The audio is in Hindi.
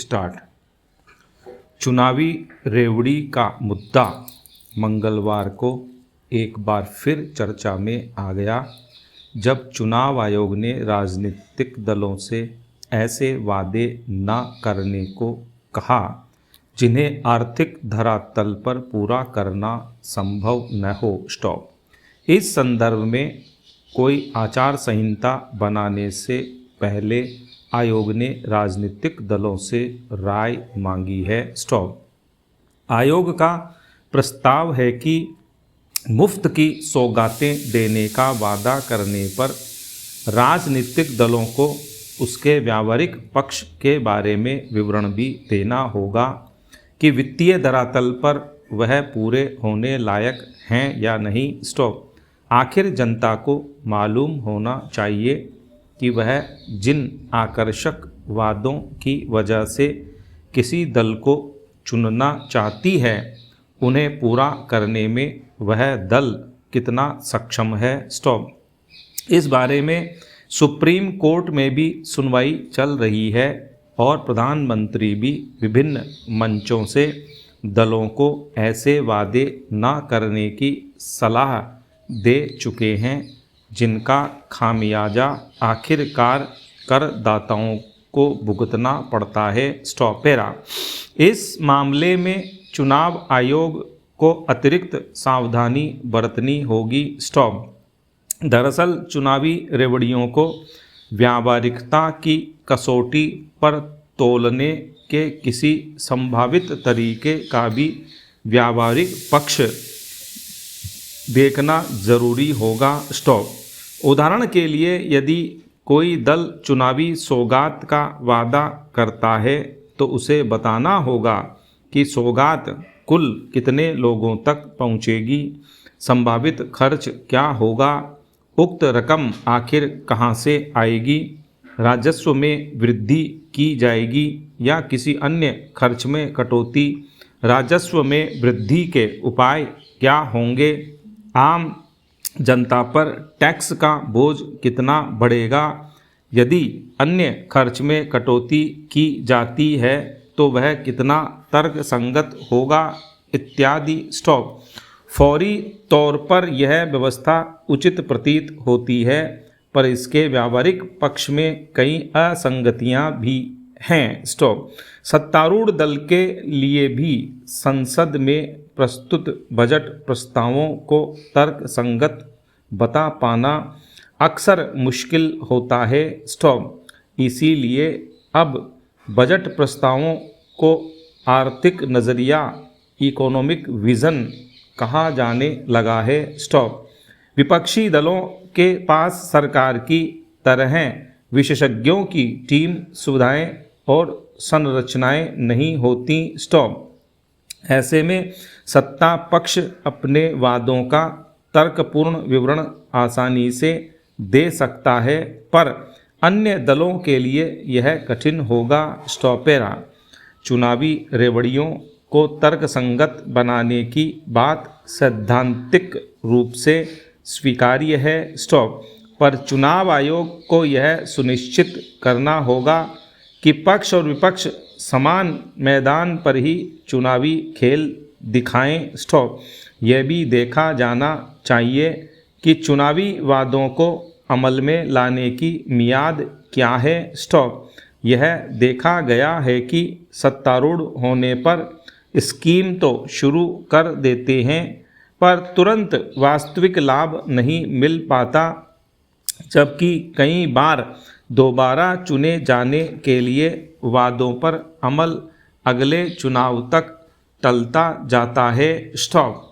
स्टार्ट। चुनावी रेवड़ी का मुद्दा मंगलवार को एक बार फिर चर्चा में आ गया, जब चुनाव आयोग ने राजनीतिक दलों से ऐसे वादे न करने को कहा जिन्हें आर्थिक धरातल पर पूरा करना संभव न हो। स्टॉप। इस संदर्भ में कोई आचार संहिता बनाने से पहले आयोग ने राजनीतिक दलों से राय मांगी है। स्टॉप। आयोग का प्रस्ताव है कि मुफ्त की सौगातें देने का वादा करने पर राजनीतिक दलों को उसके व्यावहारिक पक्ष के बारे में विवरण भी देना होगा कि वित्तीय धरातल पर वह पूरे होने लायक हैं या नहीं। स्टॉप। आखिर जनता को मालूम होना चाहिए कि वह जिन आकर्षक वादों की वजह से किसी दल को चुनना चाहती है, उन्हें पूरा करने में वह दल कितना सक्षम है। स्टॉप। इस बारे में सुप्रीम कोर्ट में भी सुनवाई चल रही है और प्रधानमंत्री भी विभिन्न मंचों से दलों को ऐसे वादे न करने की सलाह दे चुके हैं जिनका खामियाजा आखिरकार करदाताओं को भुगतना पड़ता है। स्टॉप। पैरा। इस मामले में चुनाव आयोग को अतिरिक्त सावधानी बरतनी होगी। स्टॉप। दरअसल चुनावी रेवड़ियों को व्यावहारिकता की कसौटी पर तौलने के किसी संभावित तरीके का भी व्यावहारिक पक्ष देखना जरूरी होगा। स्टॉप। उदाहरण के लिए यदि कोई दल चुनावी सौगात का वादा करता है तो उसे बताना होगा कि सौगात कुल कितने लोगों तक पहुंचेगी, संभावित खर्च क्या होगा, उक्त रकम आखिर कहां से आएगी, राजस्व में वृद्धि की जाएगी या किसी अन्य खर्च में कटौती, राजस्व में वृद्धि के उपाय क्या होंगे, आम जनता पर टैक्स का बोझ कितना बढ़ेगा, यदि अन्य खर्च में कटौती की जाती है तो वह कितना तर्कसंगत होगा, इत्यादि। स्टॉप। फौरी तौर पर यह व्यवस्था उचित प्रतीत होती है, पर इसके व्यावहारिक पक्ष में कई असंगतियां भी हैं। स्टॉप। सत्तारूढ़ दल के लिए भी संसद में प्रस्तुत बजट प्रस्तावों को तर्कसंगत बता पाना अक्सर मुश्किल होता है। स्टॉप। इसीलिए अब बजट प्रस्तावों को आर्थिक नज़रिया, इकोनॉमिक विज़न कहा जाने लगा है। स्टॉप। विपक्षी दलों के पास सरकार की तरह विशेषज्ञों की टीम, सुविधाएं और संरचनाएं नहीं होती। स्टॉप। ऐसे में सत्ता पक्ष अपने वादों का तर्कपूर्ण विवरण आसानी से दे सकता है, पर अन्य दलों के लिए यह कठिन होगा। स्टॉप। पैरा। चुनावी रेवड़ियों को तर्कसंगत बनाने की बात सैद्धांतिक रूप से स्वीकार्य है। स्टॉप। पर चुनाव आयोग को यह सुनिश्चित करना होगा कि पक्ष और विपक्ष समान मैदान पर ही चुनावी खेल दिखाएं। स्टॉप। यह भी देखा जाना चाहिए कि चुनावी वादों को अमल में लाने की मियाद क्या है। स्टॉप। यह देखा गया है कि सत्तारूढ़ होने पर स्कीम तो शुरू कर देते हैं, पर तुरंत वास्तविक लाभ नहीं मिल पाता, जबकि कई बार दोबारा चुने जाने के लिए वादों पर अमल अगले चुनाव तक टलता जाता है। स्टॉप।